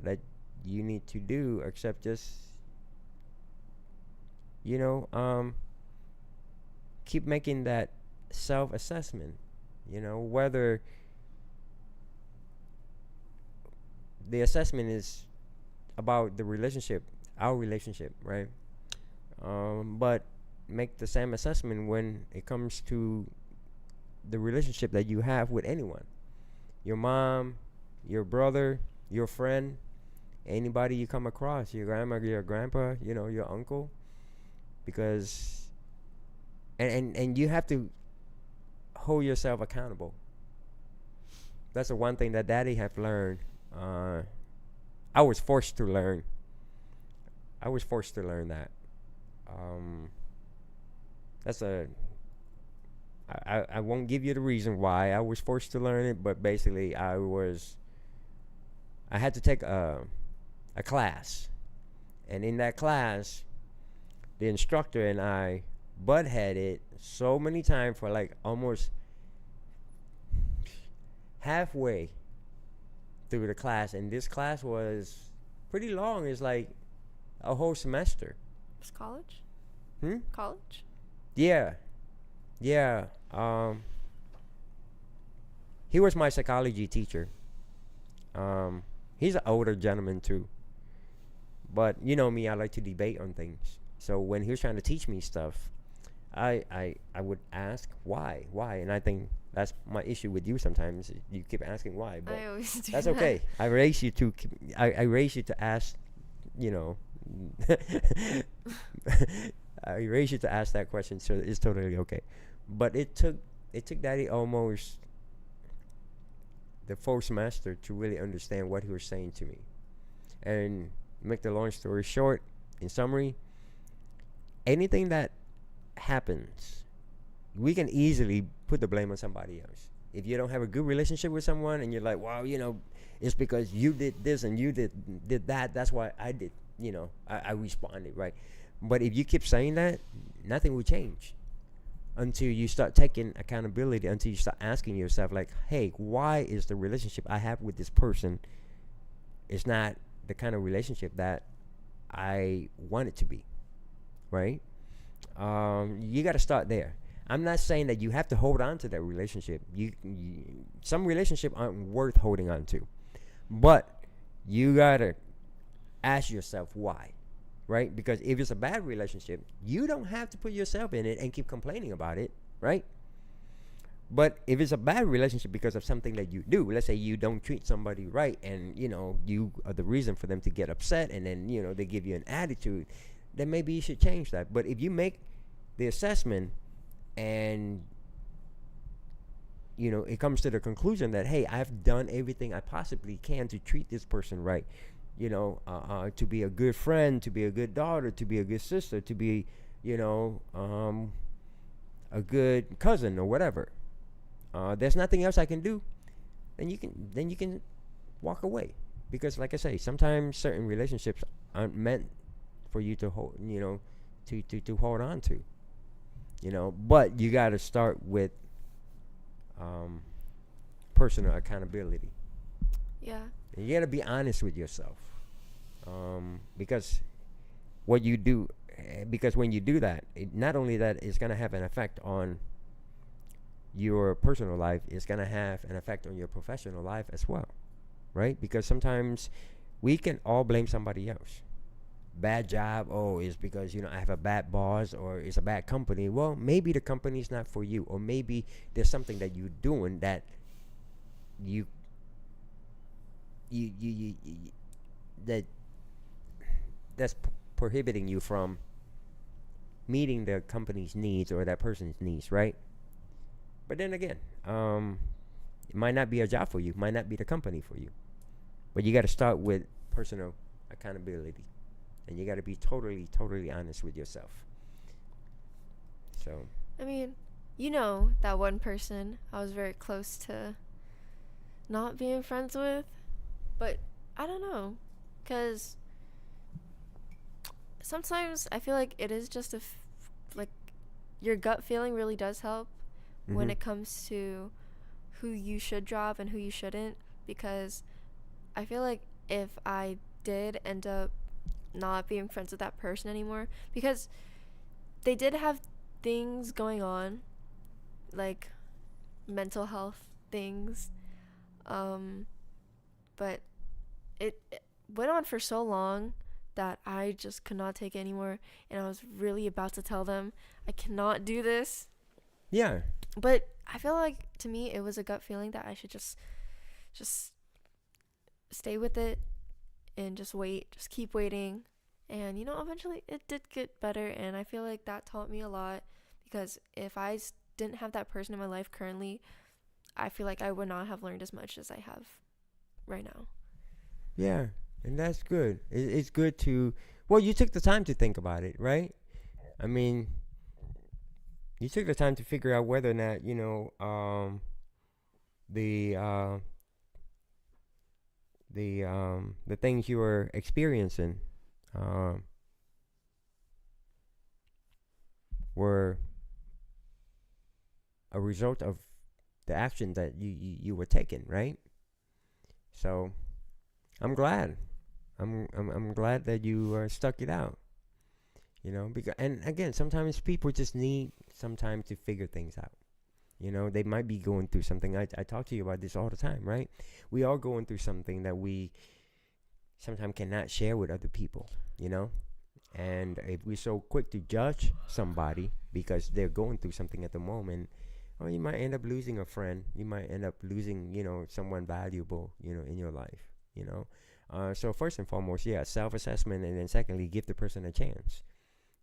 Speaker 1: that you need to do except just keep making that self-assessment, whether the assessment is about the relationship, our relationship, right? But make the same assessment when it comes to the relationship that you have with anyone, your mom, your brother, your friend, anybody you come across, your grandma, your grandpa, your uncle, because and you have to hold yourself accountable. That's the one thing that Daddy have learned. I was forced to learn. That. I won't give you the reason why I was forced to learn it, but basically I had to take a class, and in that class, the instructor and I butt-headed so many times for like almost halfway through the class, and this class was pretty long. It's like a whole semester.
Speaker 3: It's college?
Speaker 1: Hmm?
Speaker 3: College?
Speaker 1: Yeah. He was my psychology teacher. He's an older gentleman too. But you know me, I like to debate on things. So when he was trying to teach me stuff, I would ask why, and I think that's my issue with you sometimes. You keep asking why, but
Speaker 3: I always do
Speaker 1: that's
Speaker 3: that.
Speaker 1: okay. I raised you to ask, I raised you to ask that question, so it's totally okay. But it took Daddy almost the full semester to really understand what he was saying to me. And make the long story short, in summary, anything that happens, we can easily put the blame on somebody else. If you don't have a good relationship with someone and you're like, well, it's because you did this and you did that. That's why I did, I responded, right? But if you keep saying that, nothing will change until you start taking accountability, until you start asking yourself, like, hey, why is the relationship I have with this person is not the kind of relationship that I want it to be, right? You got to start there. I'm not saying that you have to hold on to that relationship. Some relationships aren't worth holding on to, but you got to ask yourself why, right? Because if it's a bad relationship, you don't have to put yourself in it and keep complaining about it, right? But if it's a bad relationship because of something that you do, let's say you don't treat somebody right, and you are the reason for them to get upset, and then they give you an attitude, then maybe you should change that. But if you make the assessment and it comes to the conclusion that, hey, I've done everything I possibly can to treat this person right, to be a good friend, to be a good daughter, to be a good sister, to be a good cousin or whatever, there's nothing else I can do, then you can walk away. Because like I say, sometimes certain relationships aren't meant for you to hold to hold on to, but you got to start with personal accountability.
Speaker 3: Yeah.
Speaker 1: And you got to be honest with yourself, because what you do, because when you do that, not only that it's going to have an effect on your personal life, it's going to have an effect on your professional life as well, right? Because sometimes we can all blame somebody else. Bad job, oh, it's because I have a bad boss, or it's a bad company. Well, maybe the company's not for you, or maybe there's something that you're doing that you that's prohibiting you from meeting the company's needs or that person's needs, right? But then again, it might not be a job for you, might not be the company for you, but you got to start with personal accountability, and you got to be totally honest with yourself. So
Speaker 3: I mean, that one person I was very close to not being friends with, but I don't know, because sometimes I feel like it is just like your gut feeling really does help when it comes to who you should drop and who you shouldn't, because I feel like if I did end up not being friends with that person anymore, because they did have things going on, like mental health things, but it went on for so long that I just could not take it anymore, and I was really about to tell them I cannot do this.
Speaker 1: yeah,
Speaker 3: But I feel like, to me, it was a gut feeling that I should just stay with it and just wait, just keep waiting. And, eventually it did get better, and I feel like that taught me a lot, because if I didn't have that person in my life currently, I feel like I would not have learned as much as I have right now.
Speaker 1: yeah, and that's good. It's good to, well, you took the time to think about it, right? I mean, you took the time to figure out whether or not the things you were experiencing were a result of the action that you were taking, right? So I'm glad. I'm glad that you stuck it out. Because, and again, sometimes people just need some time to figure things out. They might be going through something. I talk to you about this all the time, right? We are going through something that we sometimes cannot share with other people, And if we're so quick to judge somebody because they're going through something at the moment, or you might end up losing a friend. You might end up losing, someone valuable, in your life, So first and foremost, yeah, self-assessment, and then secondly, give the person a chance,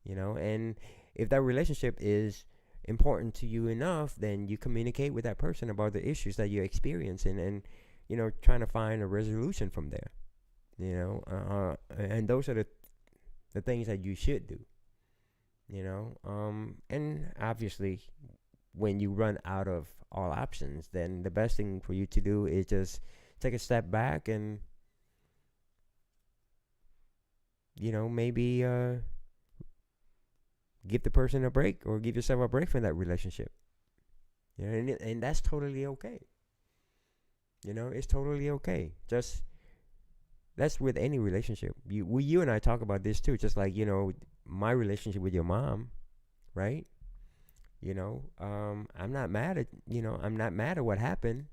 Speaker 1: And if that relationship is important to you enough, then you communicate with that person about the issues that you're experiencing, and trying to find a resolution from there. And those are the things that you should do. And obviously, when you run out of all options, then the best thing for you to do is just take a step back and maybe give the person a break or give yourself a break from that relationship. And that's totally okay. It's totally okay. Just that's with any relationship. You and I talk about this too. Just like my relationship with your mom, right? I'm not mad at I'm not mad at what happened.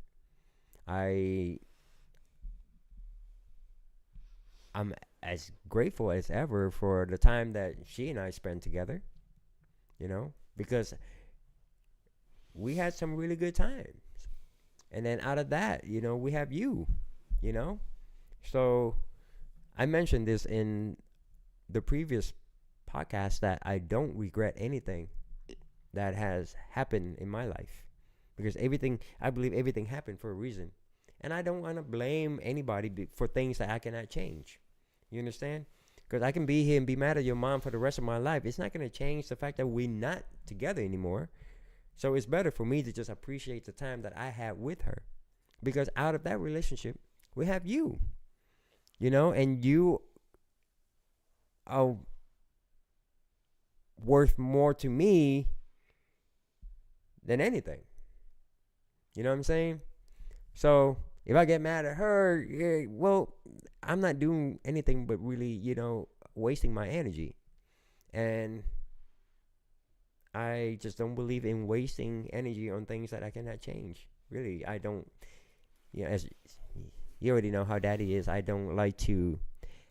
Speaker 1: I I'm as grateful as ever for the time that she and I spent together. Because we had some really good times, and then out of that, we have you. You know, so I mentioned this in the previous podcast that I don't regret anything that has happened in my life because I believe everything happened for a reason. And I don't want to blame anybody for things that I cannot change. You understand? Because I can be here and be mad at your mom for the rest of my life. It's not going to change the fact that we're not together anymore. So it's better for me to just appreciate the time that I had with her. Because out of that relationship, we have you. And you are worth more to me than anything. You know what I'm saying? So if I get mad at her, yeah, well, I'm not doing anything but really, wasting my energy. And I just don't believe in wasting energy on things that I cannot change. Really, I don't. As you already know how daddy is, I don't like to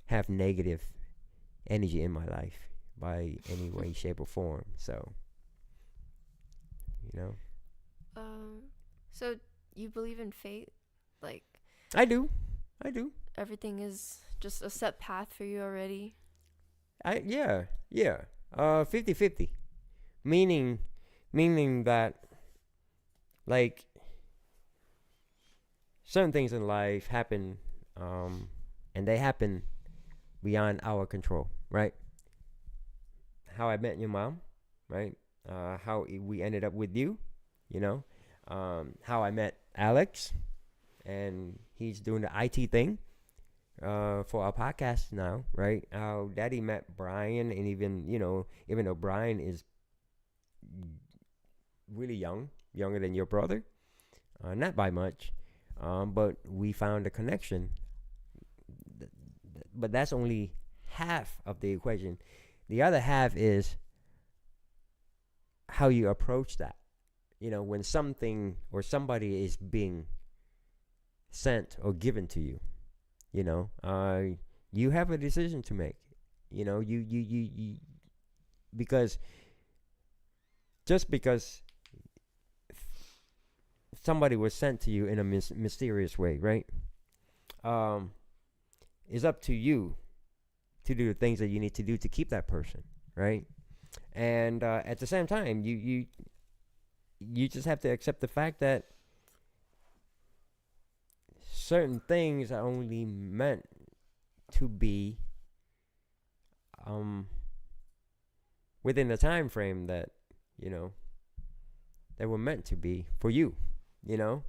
Speaker 1: have negative energy in my life by any way, shape, or form. So,
Speaker 3: So you believe in fate? Like,
Speaker 1: I do.
Speaker 3: everything is just a set path for you already?
Speaker 1: Yeah. 50-50. Meaning that, like, certain things in life happen, and they happen beyond our control, right? How I met your mom, right? How we ended up with you, how I met Alex, and he's doing the IT thing for our podcast now, right? How Daddy met Brian, and even though Brian is really younger than your brother, not by much, but we found a connection. But that's only half of the equation. The other half is how you approach that. When something or somebody is being sent or given to you, you have a decision to make. You because just because somebody was sent to you in a mysterious way, right? It's up to you to do the things that you need to do to keep that person, right? And at the same time, you just have to accept the fact that certain things are only meant to be within the time frame that they were meant to be for you. I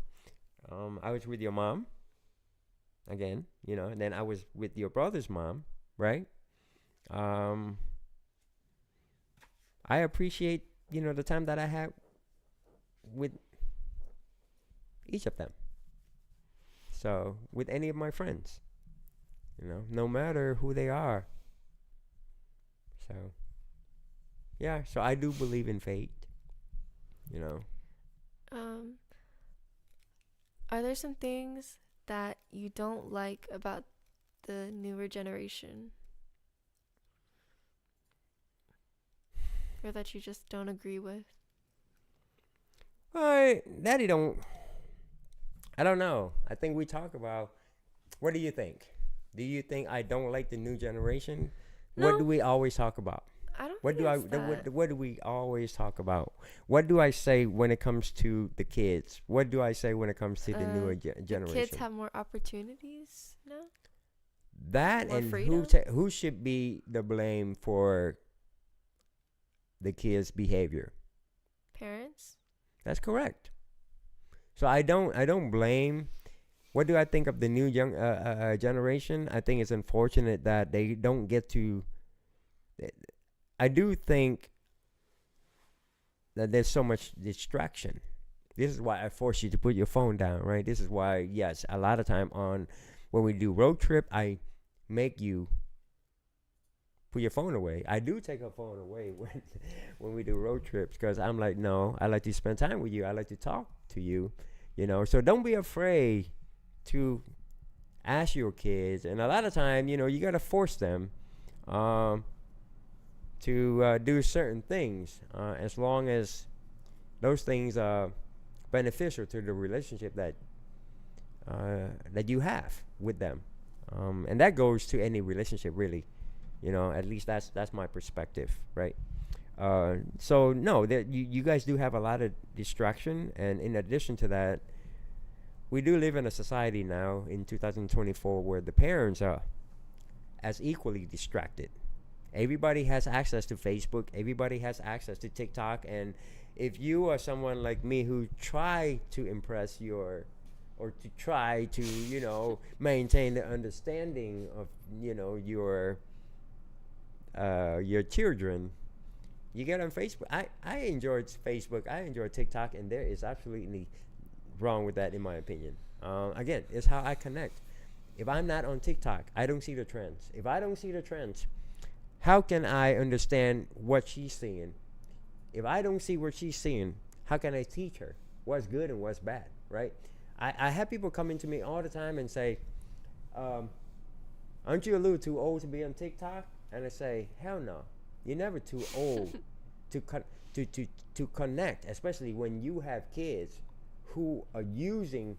Speaker 1: was with your mom again, and then I was with your brother's mom, right? I appreciate the time that I had with each of them. So with any of my friends, no matter who they are. So yeah, so I do believe in fate.
Speaker 3: Are there some things that you don't like about the newer generation? Or that you just don't agree with?
Speaker 1: Daddy I don't know. I think we talk about, what do you think? Do you think I don't like the new generation?
Speaker 3: No.
Speaker 1: What do we always talk about?
Speaker 3: I don't think it's that.
Speaker 1: What do we always talk about? What do I say when it comes to the kids? What do I say when it comes to the newer generation?
Speaker 3: The kids have more opportunities now?
Speaker 1: That,
Speaker 3: more
Speaker 1: and
Speaker 3: freedom?
Speaker 1: who should be the blame for the kids' behavior.
Speaker 3: Parents?
Speaker 1: That's correct. So I don't blame. What do I think of the new young generation? I think it's unfortunate that they don't get to. I do think that there's so much distraction. This is why I force you to put your phone down, right? This is why, yes, a lot of time when we do road trip, I make you put your phone away. I do take a phone away when we do road trips because I'm like, no, I like to spend time with you. I like to talk to you, So don't be afraid to ask your kids. And a lot of time, you got to force them to do certain things as long as those things are beneficial to the relationship that you have with them. And that goes to any relationship, really. At least that's my perspective, right? So no, that you guys do have a lot of distraction, and in addition to that, we do live in a society now in 2024 where the parents are as equally distracted. Everybody has access to Facebook. Everybody has access to TikTok, and if you are someone like me who try to impress or to try to maintain the understanding of your children, you get on Facebook. I enjoy Facebook. I enjoy TikTok, and there is absolutely wrong with that in my opinion. Again, it's how I connect. If I'm not on TikTok, I don't see the trends. If I don't see the trends, how can I understand what she's seeing? If I don't see what she's seeing, how can I teach her what's good and what's bad, right? I have people coming to me all the time and say, aren't you a little too old to be on TikTok? And I say, hell no. You're never too old to connect, especially when you have kids who are using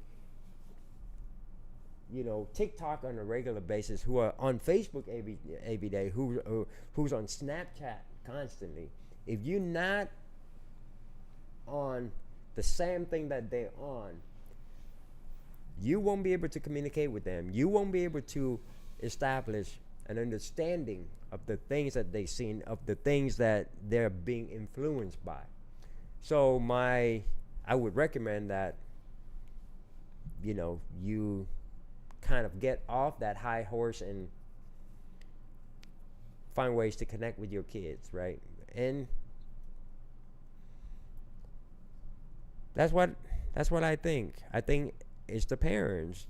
Speaker 1: TikTok on a regular basis, who are on Facebook every day, who's on Snapchat constantly. If you're not on the same thing that they're on, you won't be able to communicate with them. You won't be able to establish an understanding of the things that they've seen, of the things that they're being influenced by. So I would recommend that you kind of get off that high horse and find ways to connect with your kids, right? And that's what I think. I think it's the parents'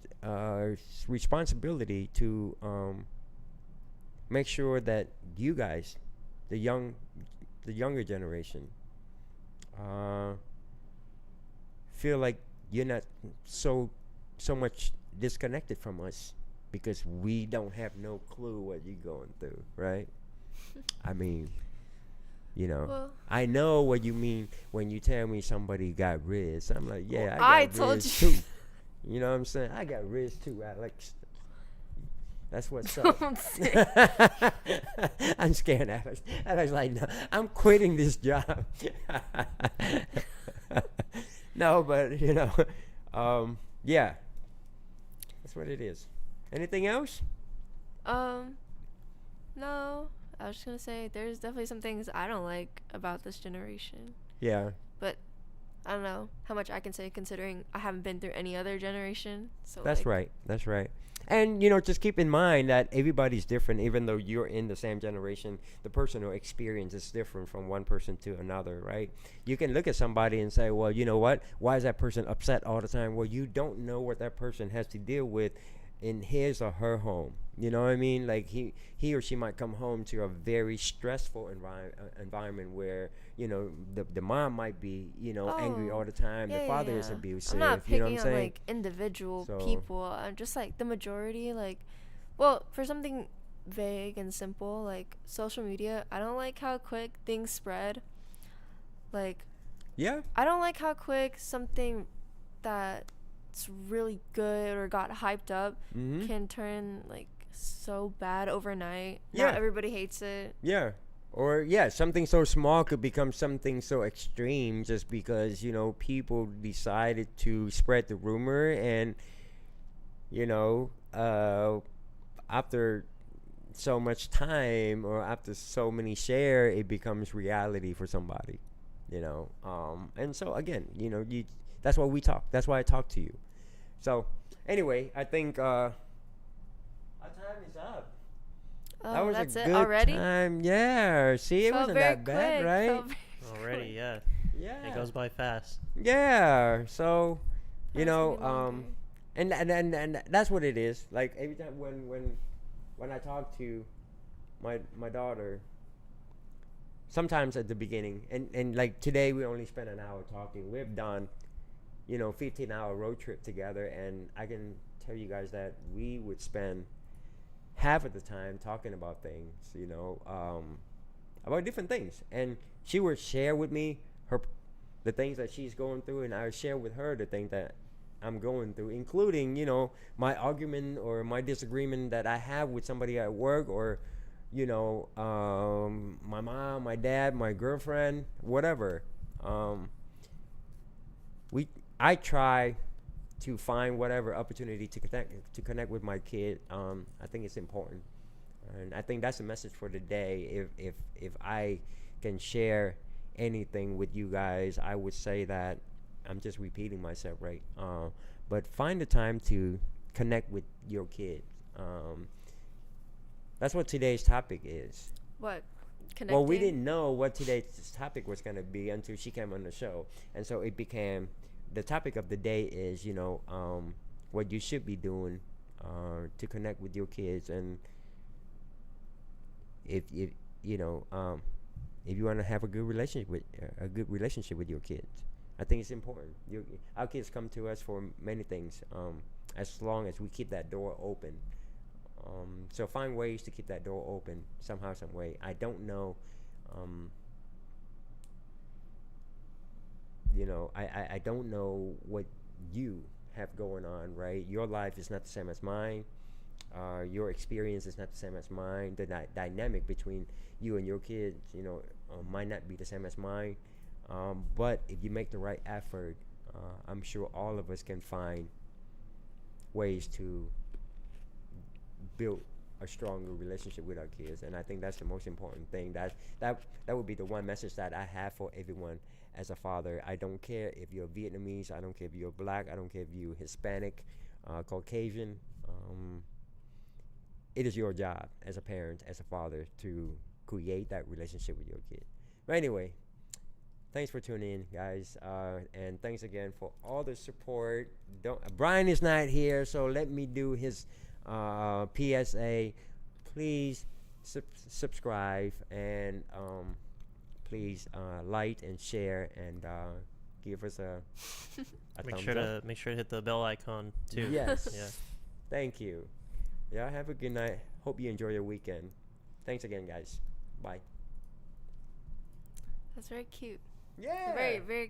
Speaker 1: responsibility to make sure that you guys, the younger generation, feel like you're not so much disconnected from us because we don't have no clue what you're going through, right? I mean,
Speaker 3: Well,
Speaker 1: I know what you mean when you tell me somebody got Riz. I'm like, yeah,
Speaker 3: well,
Speaker 1: I
Speaker 3: I
Speaker 1: got
Speaker 3: told
Speaker 1: Riz
Speaker 3: you.
Speaker 1: too. You know what I'm saying? I got Riz too, Alex. That's what's up.
Speaker 3: Don't say.
Speaker 1: I'm scared, Alex. Alex like, no, I'm quitting this job. No, but yeah, that's what it is. Anything else?
Speaker 3: No. I was just gonna say there's definitely some things I don't like about this generation.
Speaker 1: Yeah.
Speaker 3: But I don't know how much I can say considering I haven't been through any other generation. So
Speaker 1: That's right. That's right. And just keep in mind that everybody's different. Even though you're in the same generation, the personal experience is different from one person to another, right? You can look at somebody and say, well, you know what? Why is that person upset all the time? Well, you don't know what that person has to deal with in his or her home. You know what I mean? Like he or she might come home to a very stressful environment where the mom might be angry all the time. The father is abusive.
Speaker 3: I'm not
Speaker 1: you know what I'm
Speaker 3: picking on
Speaker 1: saying?
Speaker 3: like individual people. I'm just like the majority. Like, well, for something vague and simple like social media, I don't like how quick things spread. Like,
Speaker 1: Yeah.
Speaker 3: I don't like how quick something that's really good or got hyped up
Speaker 1: Mm-hmm.
Speaker 3: can turn like so bad overnight.
Speaker 1: Yeah.
Speaker 3: Not everybody hates it.
Speaker 1: Yeah. Or something so small could become something so extreme just because, people decided to spread the rumor and, after so much time or after so many share, it becomes reality for somebody, you know. And so again, you know, that's why we talk. That's why I talk to you. So anyway, I think our time is up. That
Speaker 3: Oh,
Speaker 1: was
Speaker 3: that's
Speaker 1: a
Speaker 3: it
Speaker 1: good
Speaker 3: already?
Speaker 1: time. Yeah. See, it
Speaker 3: Felt
Speaker 1: wasn't
Speaker 3: very
Speaker 1: that bad,
Speaker 3: quick.
Speaker 1: right?
Speaker 3: Felt very
Speaker 2: Already,
Speaker 3: quick.
Speaker 2: yeah.
Speaker 1: Yeah.
Speaker 2: It goes by fast.
Speaker 1: Yeah. So,
Speaker 3: Thought
Speaker 1: you
Speaker 3: it was gonna
Speaker 1: know,
Speaker 3: be longer.
Speaker 1: and that's what it is. Like every time when I talk to my daughter, sometimes at the beginning, and like today we only spent an hour talking. We've done, you know, 15-hour road trip together, and I can tell you guys that we would spend half of the time talking about things, you know, about different things, and she would share with me the things that she's going through, and I would share with her the things that I'm going through, including, you know, my argument or my disagreement that I have with somebody at work, or, you know, my mom, my dad, my girlfriend, whatever. Um, I try to find whatever opportunity to connect with my kid. I think it's important, and I think that's the message for the day. If I can share anything with you guys, I would say that I'm just repeating myself, right? But find the time to connect with your kids. That's what today's topic is.
Speaker 3: What? Connecting?
Speaker 1: Well, we didn't know what today's topic was going to be until she came on the show. And so it became, the topic of the day is, you know, what you should be doing to connect with your kids. And if you know, if you want to have a good relationship with your kids, I think it's important. Our kids come to us for many things, as long as we keep that door open. So find ways to keep that door open somehow, some way. I don't know. You know, I don't know what you have going on, right? Your life is not the same as mine. Your experience is not the same as mine. The dynamic between you and your kids, you know, might not be the same as mine. But if you make the right effort, I'm sure all of us can find ways to build a stronger relationship with our kids, and I think that's the most important thing. That would be the one message that I have for everyone as a father. I don't care if you're Vietnamese, I don't care if you're black, I don't care if you're Hispanic, Caucasian. It is your job as a parent, as a father, to create that relationship with your kid. But anyway, thanks for tuning in, guys, and thanks again for all the support. Brian is not here, so let me do his PSA. Please subscribe, and please like and share, and give us a
Speaker 2: Make
Speaker 1: thumbs
Speaker 2: sure
Speaker 1: up.
Speaker 2: to hit the bell icon too.
Speaker 1: Yes.
Speaker 2: Yeah.
Speaker 1: Thank you. Yeah, have a good night. Hope you enjoy your weekend. Thanks again, guys. Bye.
Speaker 3: That's very cute.
Speaker 1: Yeah.
Speaker 3: Very, very